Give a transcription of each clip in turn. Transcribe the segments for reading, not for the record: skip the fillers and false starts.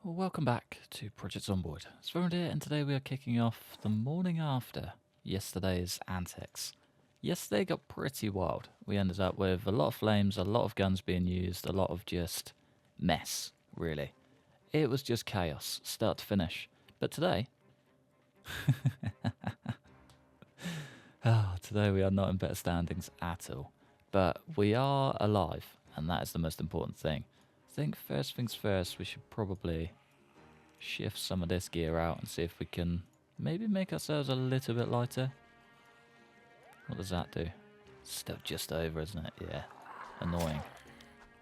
Well, welcome back to Project Zomboid. It's Zomboid here, and today we are kicking off the morning after yesterday's antics. Yesterday got pretty wild. We ended up with a lot of flames, a lot of guns being used, a lot of just mess, really. It was just chaos, start to finish. But today, today we are not in better standings at all. But we are alive, and that is the most important thing. I think first things first, we should probably shift some of this gear out and see if we can maybe make ourselves a little bit lighter. What does that do? Still just over, isn't it? Yeah. Annoying.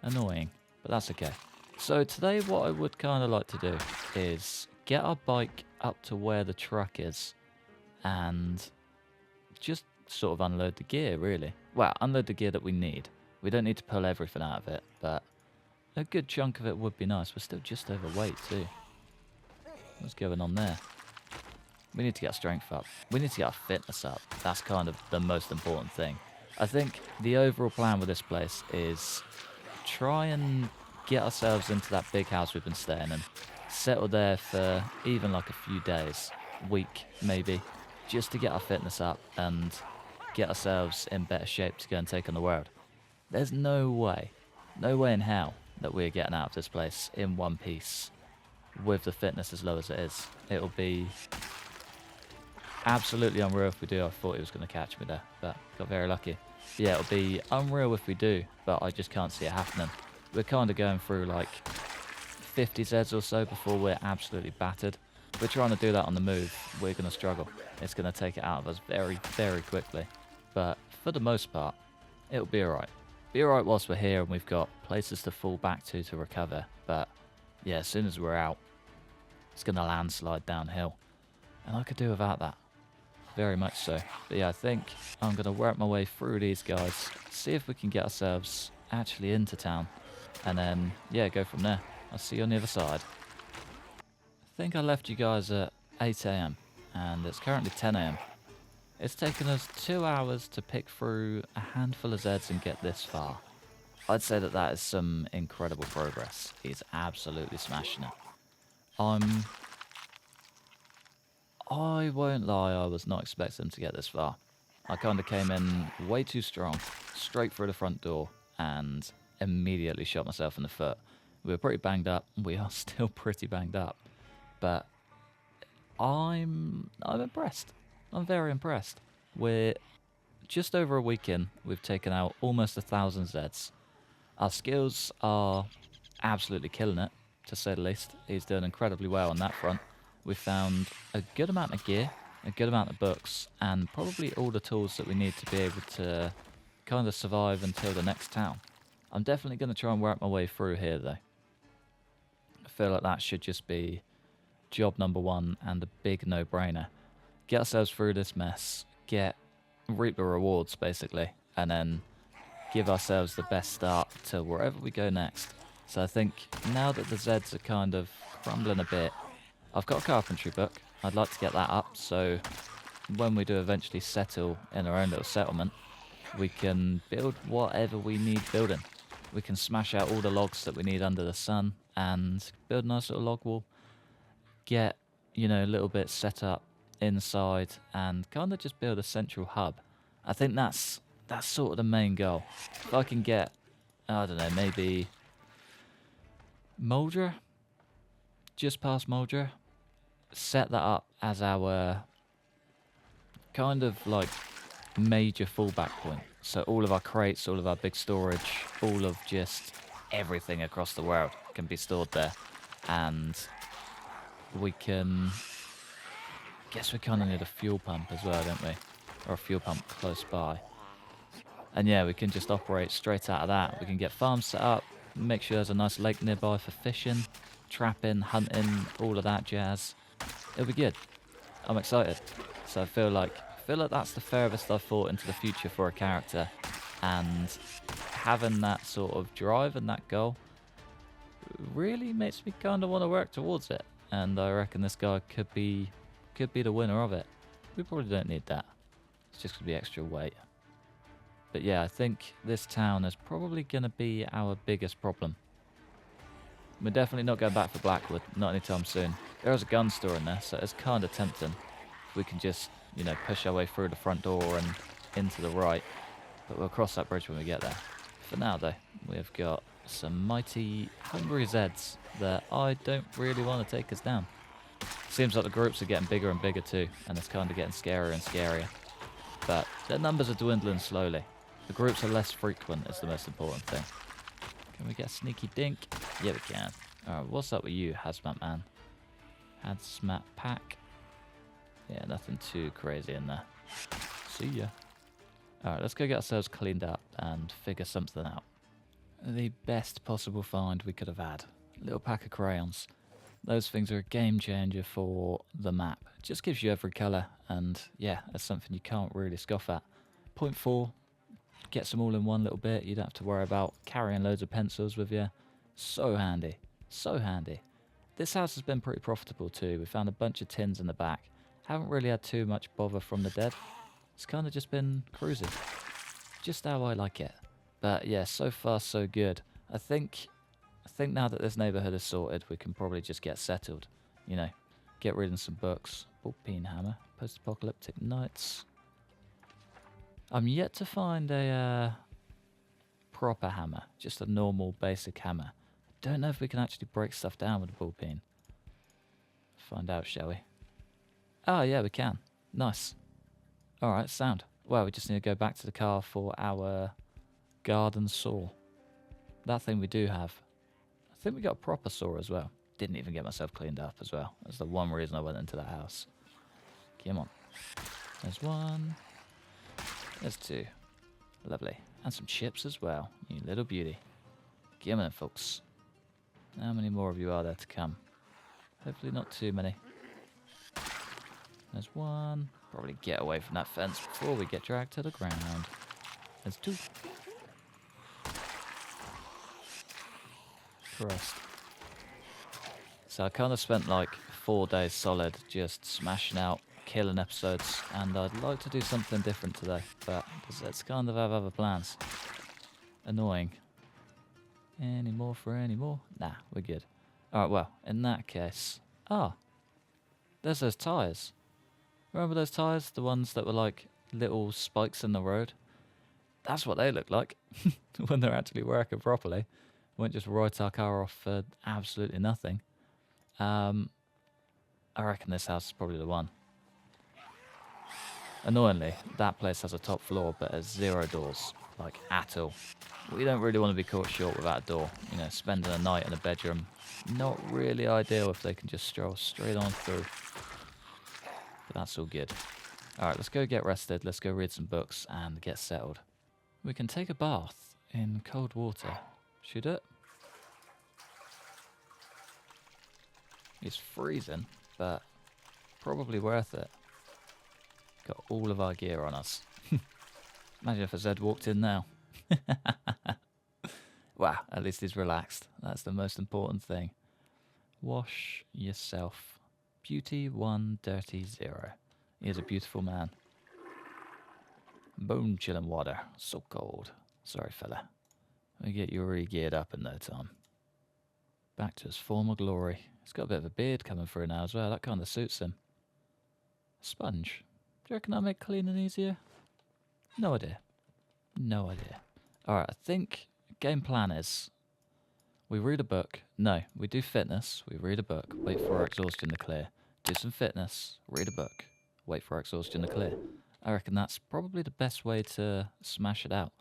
Annoying. But that's okay. So today what I would kind of like to do is get our bike up to where the truck is and just sort of unload the gear, really. Well, unload the gear that we need. We don't need to pull everything out of it, but a good chunk of it would be nice. We're still just overweight too. What's going on there? We need to get our strength up. We need to get our fitness up. That's kind of the most important thing. I think the overall plan with this place is try and get ourselves into that big house we've been staying in. Settle there for even like a few days, week maybe, just to get our fitness up and get ourselves in better shape to go and take on the world. There's no way in hell that we're getting out of this place in one piece with the fitness as low as it is. It'll be absolutely unreal if we do. I thought he was going to catch me there, but got very lucky. Yeah, it'll be unreal if we do, but I just can't see it happening. We're kind of going through like 50 zeds or so before we're absolutely battered. If we're trying to do that on the move, we're going to struggle. It's going to take it out of us very, very quickly. But for the most part, it'll be alright. Be alright whilst we're here and we've got places to fall back to recover. But yeah, as soon as we're out, it's going to landslide downhill. And I could do without that. Very much so. But yeah, I think I'm going to work my way through these guys, see if we can get ourselves actually into town. And then, yeah, go from there. I'll see you on the other side. I think I left you guys at 8 AM, and it's currently 10 AM. It's taken us 2 hours to pick through a handful of Zeds and get this far. I'd say that that is some incredible progress. He's absolutely smashing it. I won't lie, I was not expecting him to get this far. I kind of came in way too strong, straight through the front door, and immediately shot myself in the foot. We were pretty banged up. We are still pretty banged up. But I'm impressed. I'm very impressed. We're just over a week in. We've taken out almost 1,000 Zeds. Our skills are absolutely killing it, to say the least. He's doing incredibly well on that front. We found a good amount of gear, a good amount of books, and probably all the tools that we need to be able to kind of survive until the next town. I'm definitely going to try and work my way through here, though. I feel like that should just be job number one and a big no-brainer. Get ourselves through this mess, reap the rewards, basically, and then give ourselves the best start to wherever we go next. So I think now that the Zeds are kind of crumbling a bit, I've got a carpentry book. I'd like to get that up, so when we do eventually settle in our own little settlement, we can build whatever we need building. We can smash out all the logs that we need under the sun and build a nice little log wall. Get, a little bit set up inside and kind of just build a central hub. I think that's sort of the main goal. If I can get, I don't know, maybe Moldra, just past Moldra, set that up as our kind of like major fallback point. So all of our crates, all of our big storage, all of just everything across the world can be stored there. And we can, guess we kind of need a fuel pump as well, don't we? Or a fuel pump close by. And yeah, we can just operate straight out of that. We can get farms set up, make sure there's a nice lake nearby for fishing, trapping, hunting, all of that jazz. It'll be good. I'm excited. So I feel like that's the furthest I've thought into the future for a character, and having that sort of drive and that goal really makes me kind of want to work towards it. And I reckon this guy could be the winner of it. We probably don't need that. It's just going to be extra weight. But yeah, I think this town is probably going to be our biggest problem. We're definitely not going back for Blackwood, not anytime soon. There is a gun store in there, so it's kind of tempting. If we can just, you know, push our way through the front door and into the right. But we'll cross that bridge when we get there. For now, though, we've got some mighty hungry zeds that I don't really want to take us down. Seems like the groups are getting bigger and bigger too, and it's kind of getting scarier and scarier. But their numbers are dwindling slowly. The groups are less frequent is the most important thing. Can we get a sneaky dink? Yeah, we can. Alright, what's up with you, Hazmat Man? Hazmat Pack? Yeah, nothing too crazy in there. See ya. Alright, let's go get ourselves cleaned up and figure something out. The best possible find we could have had. Little pack of crayons. Those things are a game changer for the map. It just gives you every colour, and yeah, that's something you can't really scoff at. 0.4 gets them all in one little bit. You don't have to worry about carrying loads of pencils with you. So handy. So handy. This house has been pretty profitable too. We found a bunch of tins in the back. Haven't really had too much bother from the dead. It's kind of just been cruising. Just how I like it. But yeah, so far so good. I think now that this neighbourhood is sorted, we can probably just get settled. You know, get rid of some books. Ball-peen hammer. Post-apocalyptic nights. I'm yet to find a proper hammer. Just a normal basic hammer. Don't know if we can actually break stuff down with a ball-peen. Find out, shall we? Oh yeah, we can. Nice. Alright, sound. Well, we just need to go back to the car for our garden saw. That thing we do have. I think we got a proper saw as well. Didn't even get myself cleaned up as well. That's the one reason I went into that house. Come on. There's one. There's two. Lovely. And some chips as well. You little beauty. Come on, folks. How many more of you are there to come? Hopefully not too many. There's one. Probably get away from that fence before we get dragged to the ground. There's two. Christ. So I kind of spent like 4 days solid just smashing out, killing episodes, and I'd like to do something different today, but let's kind of have other plans. Annoying. Any more for any more? Nah, we're good. Alright, well, in that case... Ah! There's those tyres. Remember those tyres? The ones that were like little spikes in the road? That's what they look like when they're actually working properly. We won't just write our car off for absolutely nothing. I reckon this house is probably the one. Annoyingly, that place has a top floor but has 0 doors, like at all. We don't really want to be caught short without a door. You know, spending a night in a bedroom, not really ideal if they can just stroll straight on through. But that's all good. Alright, let's go get rested, let's go read some books and get settled. We can take a bath in cold water. Should it? It's freezing, but probably worth it. Got all of our gear on us. Imagine if a Zed walked in now. Wow, at least he's relaxed. That's the most important thing. Wash yourself. Beauty 1, dirty 0. He is a beautiful man. Bone chilling water. So cold. Sorry, fella. We get you re-geared up in no time. Back to his former glory. He's got a bit of a beard coming through now as well. That kind of suits him. Sponge. Do you reckon that'll make cleaning easier? No idea. No idea. Alright, I think game plan is we read a book. No, we do fitness. We read a book. Wait for our exhaustion to clear. Do some fitness. Read a book. Wait for our exhaustion to clear. I reckon that's probably the best way to smash it out.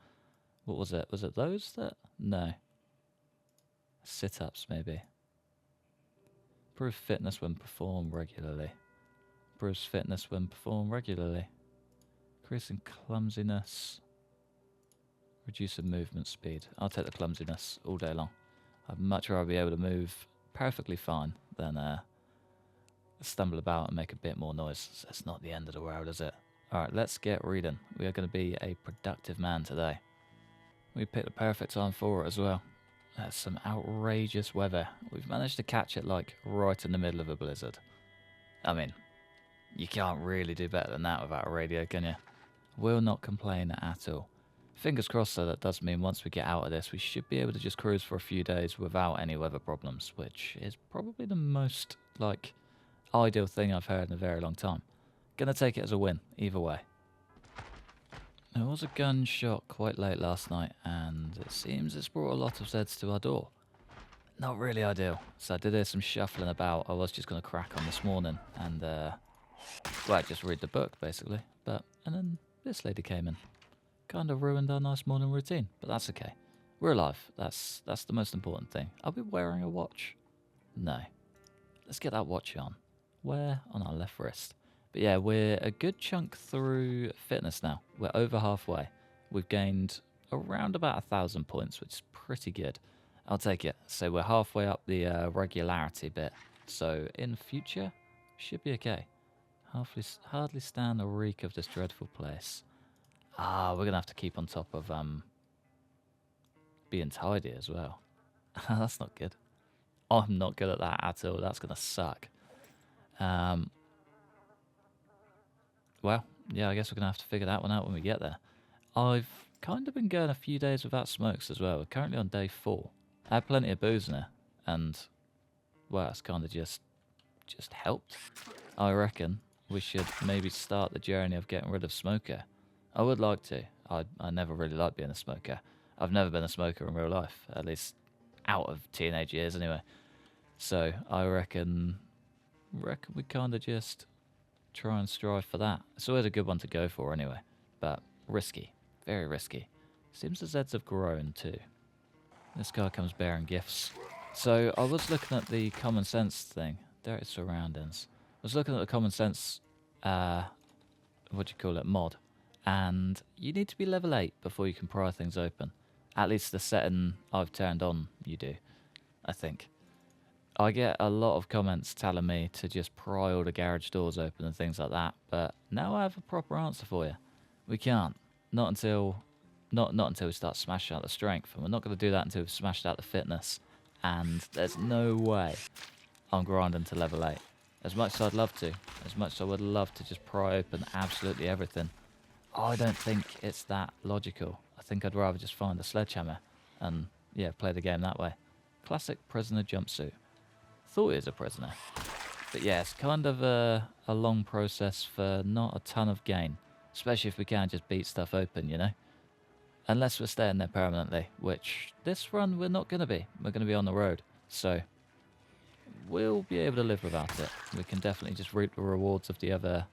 What was it? Was it those that... No. Sit-ups, maybe. Improve fitness when performed regularly. Improves fitness when performed regularly. Increasing clumsiness. Reducing movement speed. I'll take the clumsiness all day long. I'd much rather be able to move perfectly fine than stumble about and make a bit more noise. So it's not the end of the world, is it? Alright, let's get reading. We are going to be a productive man today. We picked the perfect time for it as well. That's some outrageous weather. We've managed to catch it like right in the middle of a blizzard. I mean, you can't really do better than that without a radio, can you? Will not complain at all. Fingers crossed, though, that does mean once we get out of this, we should be able to just cruise for a few days without any weather problems, which is probably the most, like, ideal thing I've heard in a very long time. Gonna take it as a win, either way. There was a gunshot quite late last night, and it seems it's brought a lot of zeds to our door. Not really ideal, so I did hear some shuffling about. I was just going to crack on this morning and, well, just read the book, basically. And then this lady came in. Kind of ruined our nice morning routine, but that's okay. We're alive. That's the most important thing. Are we wearing a watch? No. Let's get that watch on. Where? On our left wrist. But yeah, we're a good chunk through fitness now. We're over halfway. We've gained around about 1,000 points, which is pretty good. I'll take it. So we're halfway up the regularity bit. So in future, should be okay. Hardly stand the reek of this dreadful place. We're going to have to keep on top of being tidy as well. That's not good. I'm not good at that at all. That's going to suck. Well, yeah, I guess we're going to have to figure that one out when we get there. I've kind of been going a few days without smokes as well. We're currently on day 4. I had plenty of booze in there, and, well, it's kind of just helped. I reckon we should maybe start the journey of getting rid of smoker. I would like to. I never really liked being a smoker. I've never been a smoker in real life, at least out of teenage years anyway. So I reckon we kind of just try and strive for that. It's always a good one to go for anyway, but risky, very risky. Seems the Zeds have grown too. This guy comes bearing gifts. So I was looking at the common sense thing. There is surroundings. I was looking at the common sense, mod. And you need to be level 8 before you can pry things open. At least the setting I've turned on, you do, I think. I get a lot of comments telling me to just pry all the garage doors open and things like that, but now I have a proper answer for you. We can't. Not until we start smashing out the strength, and we're not going to do that until we've smashed out the fitness. And there's no way I'm grinding to level 8. As much as I'd love to, as much as I would love to just pry open absolutely everything, I don't think it's that logical. I think I'd rather just find a sledgehammer and, yeah, play the game that way. Classic prisoner jumpsuit. Thought he was a prisoner. But yeah, it's kind of a long process for not a ton of gain. Especially if we can't just beat stuff open, you know? Unless we're staying there permanently, which this run we're not going to be. We're going to be on the road. So we'll be able to live without it. We can definitely just reap the rewards of the other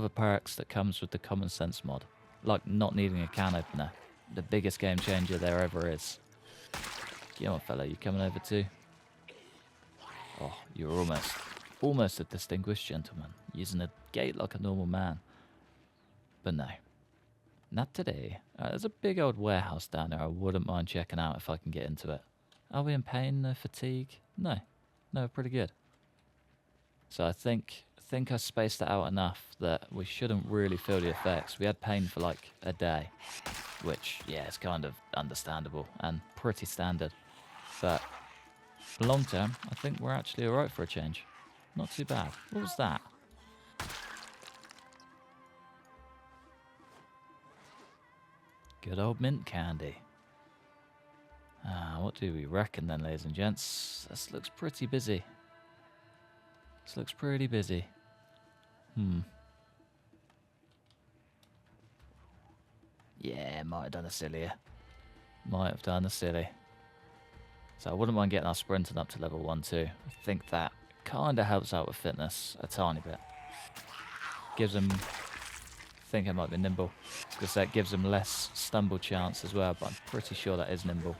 perks that comes with the common sense mod. Like not needing a can opener. The biggest game changer there ever is. Come on, fella, you coming over too? Oh, you're almost a distinguished gentleman, using a gait like a normal man. But no, not today. There's a big old warehouse down there I wouldn't mind checking out if I can get into it. Are we in pain, no fatigue? No, pretty good. So I think I spaced that out enough that we shouldn't really feel the effects. We had pain for like a day, which, yeah, is kind of understandable and pretty standard. But long term, I think we're actually alright for a change. Not too bad. What was that? Good old mint candy. What do we reckon then, ladies and gents? This looks pretty busy. This looks pretty busy. Yeah, might have done a silly. So I wouldn't mind getting our sprinting up to level 1 too. I think that kind of helps out with fitness a tiny bit. Gives them... I think I might be nimble. Because that gives them less stumble chance as well, but I'm pretty sure that is nimble.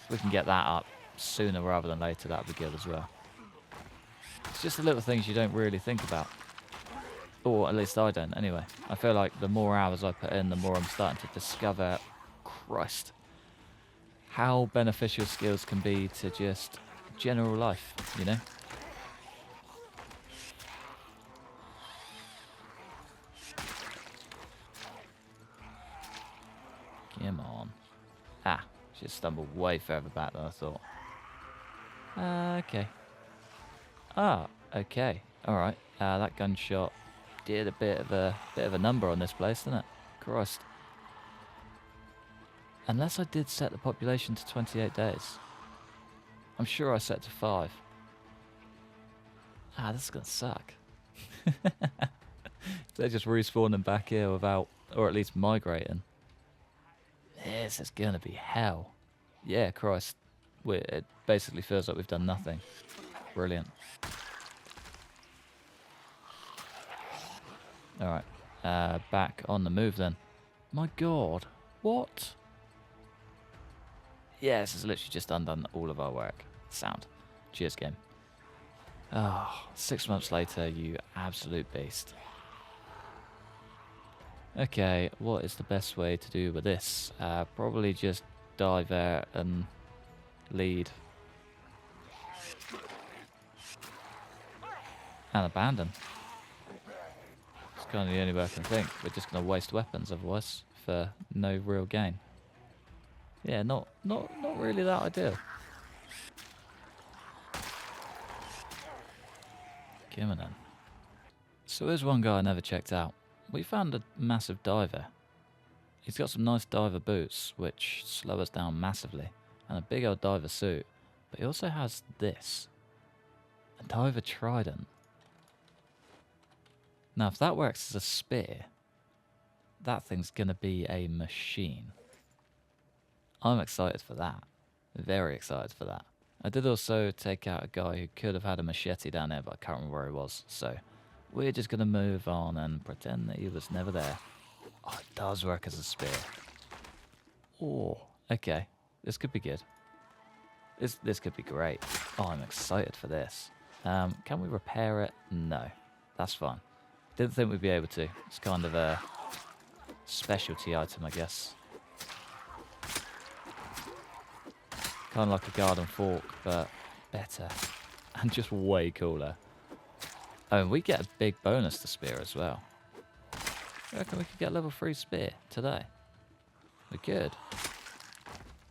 If we can get that up sooner rather than later, that would be good as well. It's just the little things you don't really think about. Or at least I don't, anyway. I feel like the more hours I put in, the more I'm starting to discover, Christ, how beneficial skills can be to just general life, you know? Come on. She stumbled way further back than I thought. Okay. Okay. Alright. That gunshot did a bit of a number on this place, didn't it? Christ. Unless I did set the population to 28 days. I'm sure I set to 5. Ah, this is going to suck. They're just respawning back here without, or at least migrating. This is going to be hell. Yeah, Christ. It basically feels like we've done nothing. Brilliant. Alright. Back on the move then. My god. What? Yeah, this has literally just undone all of our work. Sound. Cheers, game. Oh, 6 months later, you absolute beast. Okay, what is the best way to do with this? Probably just dive there and lead. And abandon. It's kind of the only way I can think. We're just going to waste weapons otherwise for no real gain. Yeah, not really that ideal. Come on then. So here's one guy I never checked out. We found a massive diver. He's got some nice diver boots, which slow us down massively, and a big old diver suit. But he also has this. A diver trident. Now, if that works as a spear, that thing's going to be a machine. I'm excited for that. Very excited for that. I did also take out a guy who could have had a machete down there, but I can't remember where he was. So we're just going to move on and pretend that he was never there. Oh, it does work as a spear. Oh, okay. This could be good. This could be great. Oh, I'm excited for this. Can we repair it? No. That's fine. Didn't think we'd be able to. It's kind of a specialty item, I guess. Kind of like a garden fork, but better. And just way cooler. Oh, and we get a big bonus to spear as well. I reckon we could get level 3 spear today. We could.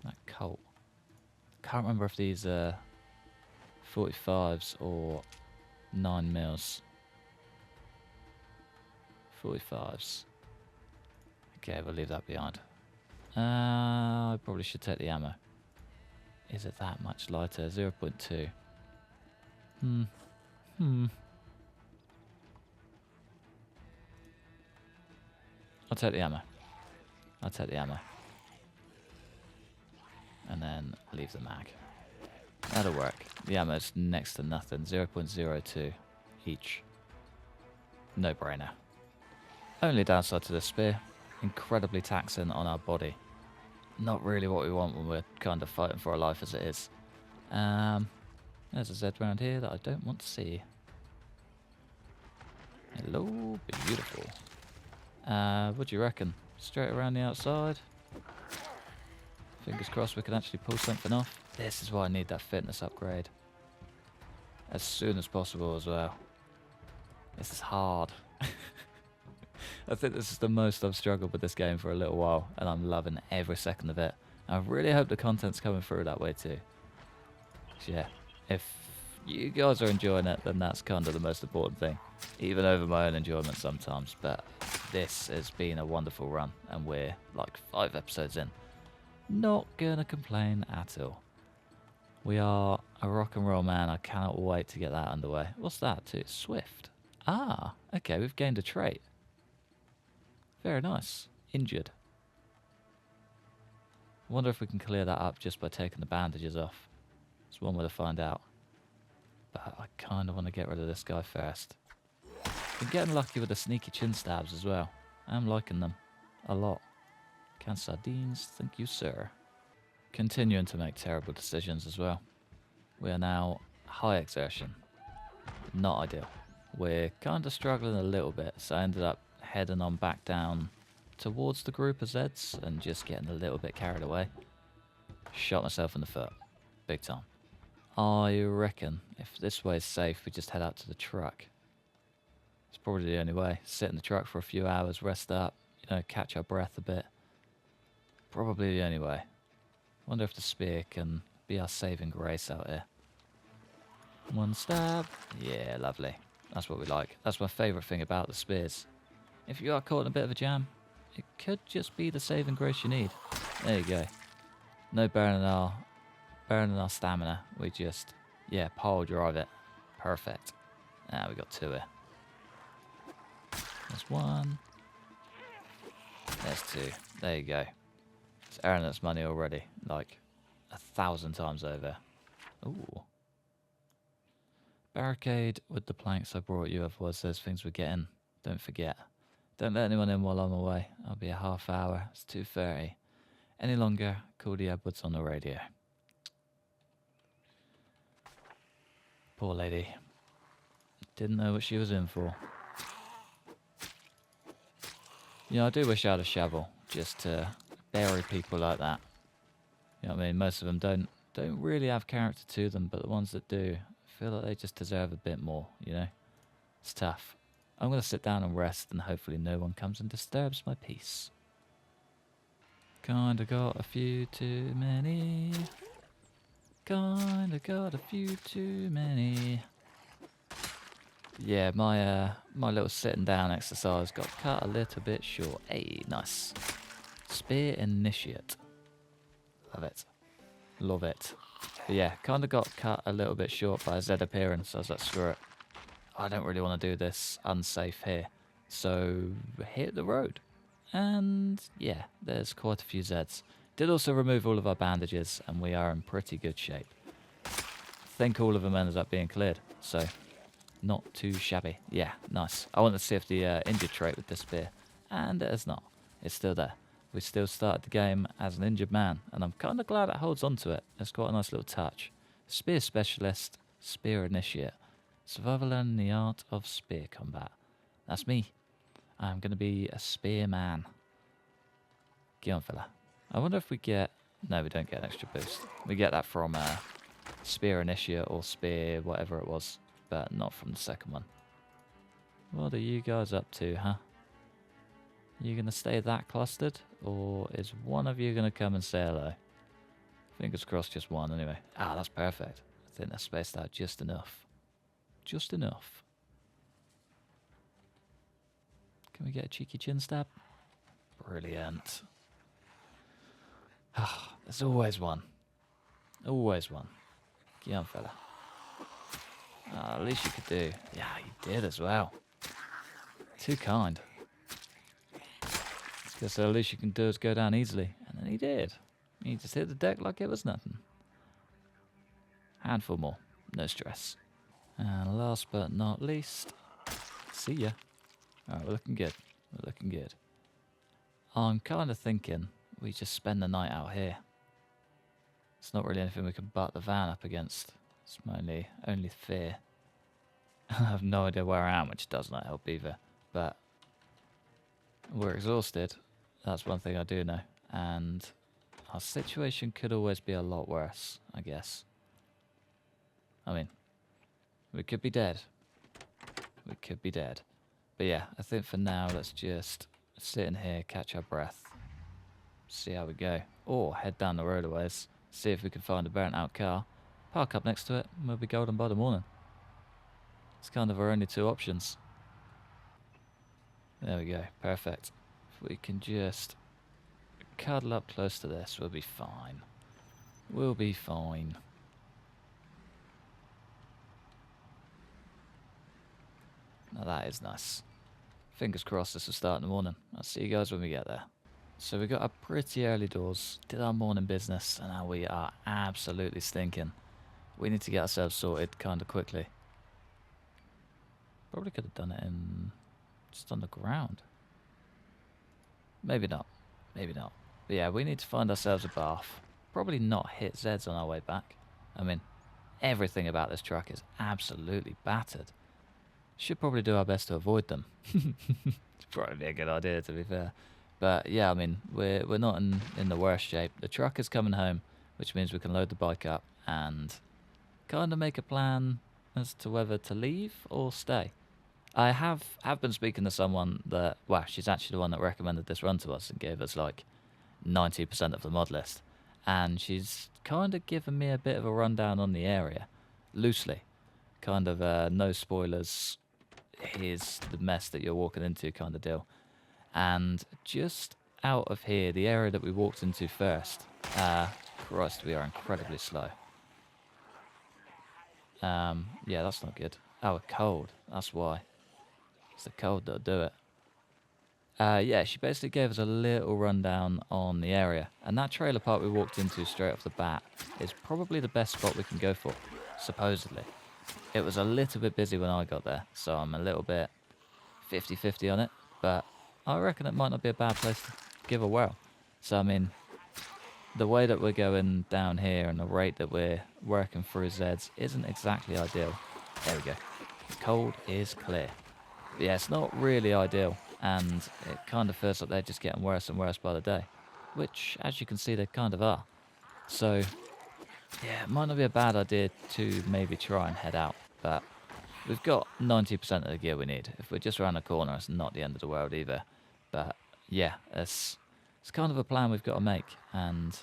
That Colt. Can't remember if these are 45s or 9 mils. 45s. Okay, we'll leave that behind. I probably should take the ammo. Is it that much lighter? 0.2. I'll take the ammo. I'll take the ammo. And then leave the mag. That'll work. The ammo's next to nothing. 0.02 each. No brainer. Only downside to the spear. Incredibly taxing on our body. Not really what we want when we're kind of fighting for our life as it is. There's a Zed around here that I don't want to see. Hello, beautiful. What do you reckon? Straight around the outside? Fingers crossed we can actually pull something off. This is why I need that fitness upgrade. As soon as possible as well. This is hard. I think this is the most I've struggled with this game for a little while, and I'm loving every second of it. I really hope the content's coming through that way too. So yeah, if you guys are enjoying it, then that's kind of the most important thing. Even over my own enjoyment sometimes, but this has been a wonderful run, and we're like 5 episodes in. Not gonna complain at all. We are a rock and roll man. I cannot wait to get that underway. What's that too? Swift. Ah, okay, we've gained a trait. Very nice. Injured. Wonder if we can clear that up just by taking the bandages off. It's one way to find out. But I kind of want to get rid of this guy first. Been getting lucky with the sneaky chin stabs as well. I'm liking them a lot. Can sardines, thank you sir. Continuing to make terrible decisions as well. We are now high exertion. Not ideal. We're kind of struggling a little bit, so I ended up heading on back down towards the group of Zeds and just getting a little bit carried away. Shot myself in the foot. Big time. I reckon if this way is safe, we just head out to the truck. It's probably the only way. Sit in the truck for a few hours, rest up, you know, catch our breath a bit. Probably the only way. Wonder if the spear can be our saving grace out here. One stab. Yeah, lovely. That's what we like. That's my favourite thing about the spears. If you are caught in a bit of a jam, it could just be the saving grace you need. There you go. No burning our stamina. We just, yeah, pile drive it. Perfect. Ah, we got 2 here. There's 1. There's 2. There you go. It's earning its money already, like 1,000 times over. Ooh. Barricade with the planks I brought you, otherwise those things we're getting. Don't forget. Don't let anyone in while I'm away. I'll be a half hour. It's 2:30. Any longer, call the Edwards on the radio. Poor lady. Didn't know what she was in for. You know, I do wish I had a shovel just to bury people like that. You know what I mean? Most of them don't really have character to them, but the ones that do, I feel like they just deserve a bit more, you know? It's tough. I'm going to sit down and rest, and hopefully no one comes and disturbs my peace. Kinda got a few too many. Kinda got a few too many. Yeah, my little sitting down exercise got cut a little bit short. Hey, nice. Spear initiate. Love it. Love it. But yeah, kinda got cut a little bit short by a Zed appearance. I was like, screw it. I don't really want to do this unsafe here. So, hit the road. And yeah, there's quite a few Zeds. Did also remove all of our bandages, and we are in pretty good shape. I think all of them ended up being cleared, so not too shabby. Yeah, nice. I wanted to see if the injured trait would disappear, and it has not. It's still there. We still started the game as an injured man, and I'm kind of glad it holds on to it. It's quite a nice little touch. Spear specialist, spear initiate. Survival learning the art of spear combat. That's me. I'm going to be a spear man. Get on, fella. I wonder if we get... No, we don't get an extra boost. We get that from spear initiate or spear whatever it was, but not from the second one. What are you guys up to, huh? You going to stay that clustered, or is one of you going to come and say hello? Fingers crossed, just one anyway. Ah, that's perfect. I think they're spaced out just enough. Just enough. Can we get a cheeky chin stab? Brilliant. Ah, there's always one. Always one. Get on, fella. Ah, at least you could do. Yeah, you did as well. Too kind. Guess the least you can do is go down easily. And then he did. He just hit the deck like it was nothing. Handful more. No stress. And last but not least, see ya. Alright, we're looking good. We're looking good. I'm kind of thinking we just spend the night out here. It's not really anything we can butt the van up against. It's my only fear. I have no idea where I am, which does not help either. But we're exhausted. That's one thing I do know. And our situation could always be a lot worse, I guess. I mean, we could be dead. We could be dead. But yeah, I think for now, let's just sit in here, catch our breath, see how we go. Or head down the road a ways, see if we can find a burnt out car, park up next to it, and we'll be golden by the morning. It's kind of our only 2 options. There we go, perfect. If we can just cuddle up close to this, we'll be fine. We'll be fine. Now that is nice. Fingers crossed this will start in the morning. I'll see you guys when we get there. So we got up pretty early doors, did our morning business, and now we are absolutely stinking. We need to get ourselves sorted kind of quickly. Probably could have done it in just on the ground. Maybe not. Maybe not. But yeah, we need to find ourselves a bath. Probably not hit Zeds on our way back. I mean, everything about this truck is absolutely battered. Should probably do our best to avoid them. It's probably a good idea, to be fair. But yeah, I mean, we're not in the worst shape. The truck is coming home, which means we can load the bike up and kind of make a plan as to whether to leave or stay. I have been speaking to someone that, well, she's actually the one that recommended this run to us and gave us like 90% of the mod list. And she's kind of given me a bit of a rundown on the area, loosely. Kind of no spoilers, here's the mess that you're walking into kind of deal. And just out of here, the area that we walked into first, Christ, we are incredibly slow. Yeah, that's not good. Oh, we're cold. That's why. It's the cold that'll do it. Yeah, she basically gave us a little rundown on the area. And that trailer park we walked into straight off the bat is probably the best spot we can go for, supposedly. It was a little bit busy when I got there, so I'm a little bit 50-50 on it. But I reckon it might not be a bad place to give a whirl. So, I mean, the way that we're going down here and the rate that we're working through zeds isn't exactly ideal. There we go. The cold is clear. But yeah, it's not really ideal, and it kind of feels like they're just getting worse and worse by the day, which, as you can see, they kind of are. So, yeah, it might not be a bad idea to maybe try and head out, but we've got 90% of the gear we need. If we're just around the corner, it's not the end of the world either. But yeah, it's kind of a plan we've got to make, and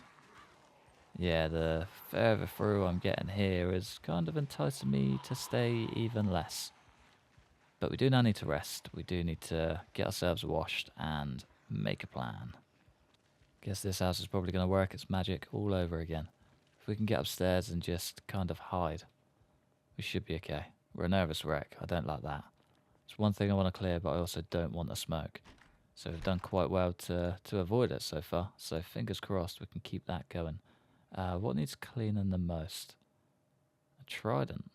yeah, the further through I'm getting here is kind of enticing me to stay even less. But we do now need to rest. We do need to get ourselves washed and make a plan. Guess this house is probably going to work its magic all over again. If we can get upstairs and just kind of hide, we should be okay. We're a nervous wreck. I don't like that. It's one thing I want to clear, but I also don't want the smoke. So we've done quite well to avoid it so far. So fingers crossed we can keep that going. What needs cleaning the most? A trident.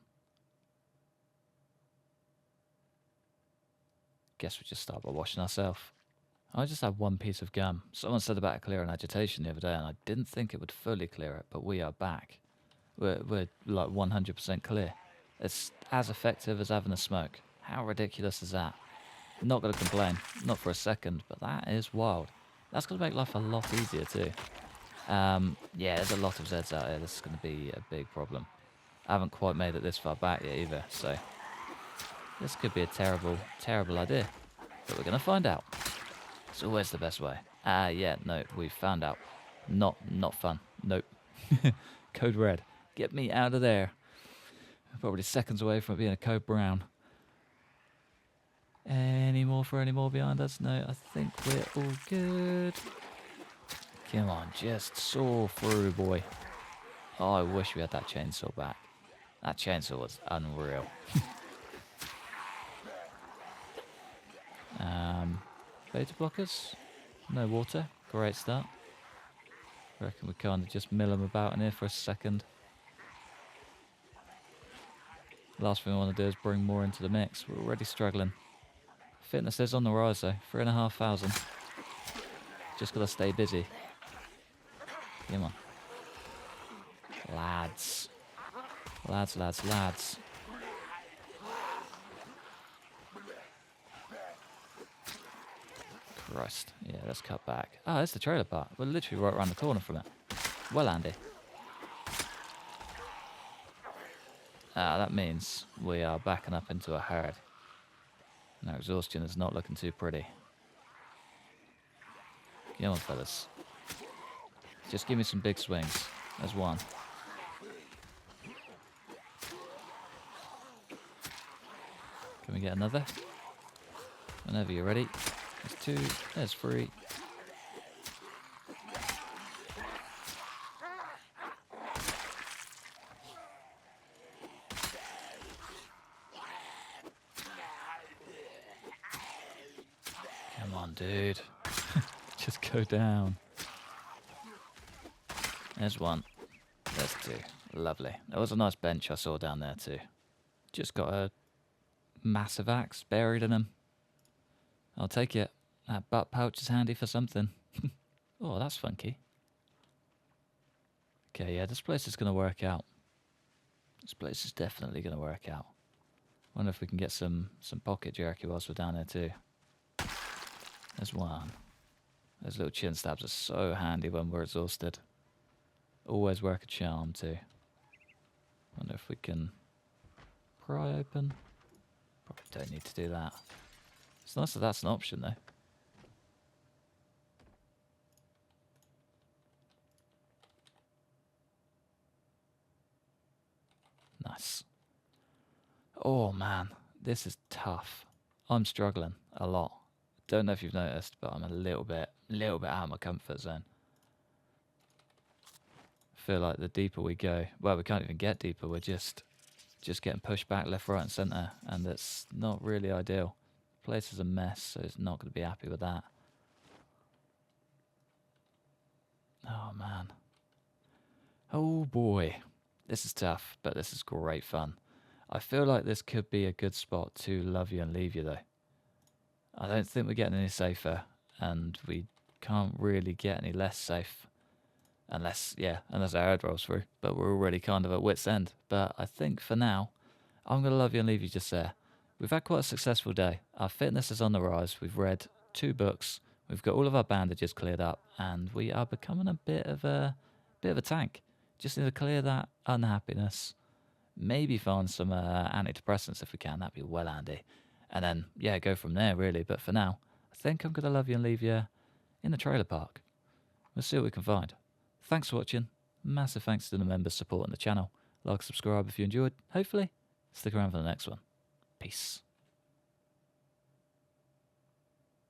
Guess we just start by washing ourselves. I just have one piece of gum. Someone said about clearing agitation the other day, and I didn't think it would fully clear it, but we are back. We're like 100% clear. It's as effective as having a smoke. How ridiculous is that? Not going to complain, not for a second, but that is wild. That's going to make life a lot easier too. Yeah, there's a lot of zeds out here. This is going to be a big problem. I haven't quite made it this far back yet either, so this could be a terrible, terrible idea. But we're going to find out. It's always the best way. Yeah, no, we found out. Not fun. Nope. Code red. Get me out of there. Probably seconds away from it being a code brown. Any more behind us? No, I think we're all good. Come on, just saw through, boy. Oh, I wish we had that chainsaw back. That chainsaw was unreal. Beta blockers. No water. Great start. Reckon we kind of just mill them about in here for a second. Last thing I want to do is bring more into the mix. We're already struggling. Fitness is on the rise though. 3,500. Just got to stay busy. Come on. Lads. Lads. Christ. Yeah, let's cut back. Oh, that's the trailer park. We're literally right around the corner from it. Well, Andy. That means we are backing up into a herd. And our exhaustion is not looking too pretty. Come on, fellas. Just give me some big swings. There's one. Can we get another? Whenever you're ready. There's two. There's three. Come on, dude. Just go down. There's one. There's two. Lovely. There was a nice bench I saw down there too. Just got a massive axe buried in him. I'll take it. That butt pouch is handy for something. Oh, that's funky. Okay, yeah, this place is going to work out. This place is definitely going to work out. Wonder if we can get some pocket jerky whilst we're down there too. There's one. Those little chin stabs are so handy when we're exhausted. Always work a charm too. Wonder if we can pry open. Probably don't need to do that. It's nice that that's an option though. Nice. Oh man, this is tough. I'm struggling a lot. don't know if you've noticed, but I'm a little bit out of my comfort zone. I feel like the deeper we go, well, we can't even get deeper. We're just getting pushed back left, right, and centre, and it's not really ideal. The place is a mess, so it's not going to be happy with that. Oh man. Oh boy. This is tough, but this is great fun. I feel like this could be a good spot to love you and leave you, though. I don't think we're getting any safer, and we can't really get any less safe. Unless our head rolls through. But we're already kind of at wit's end. But I think for now, I'm going to love you and leave you just there. We've had quite a successful day. Our fitness is on the rise. We've read 2 books. We've got all of our bandages cleared up, and we are becoming a bit of a tank. Just need to clear that unhappiness. Maybe find some antidepressants if we can. That'd be well handy. And then, go from there, really. But for now, I think I'm going to love you and leave you in the trailer park. We'll see what we can find. Thanks for watching. Massive thanks to the members supporting the channel. Like, subscribe if you enjoyed. Hopefully, stick around for the next one. Peace.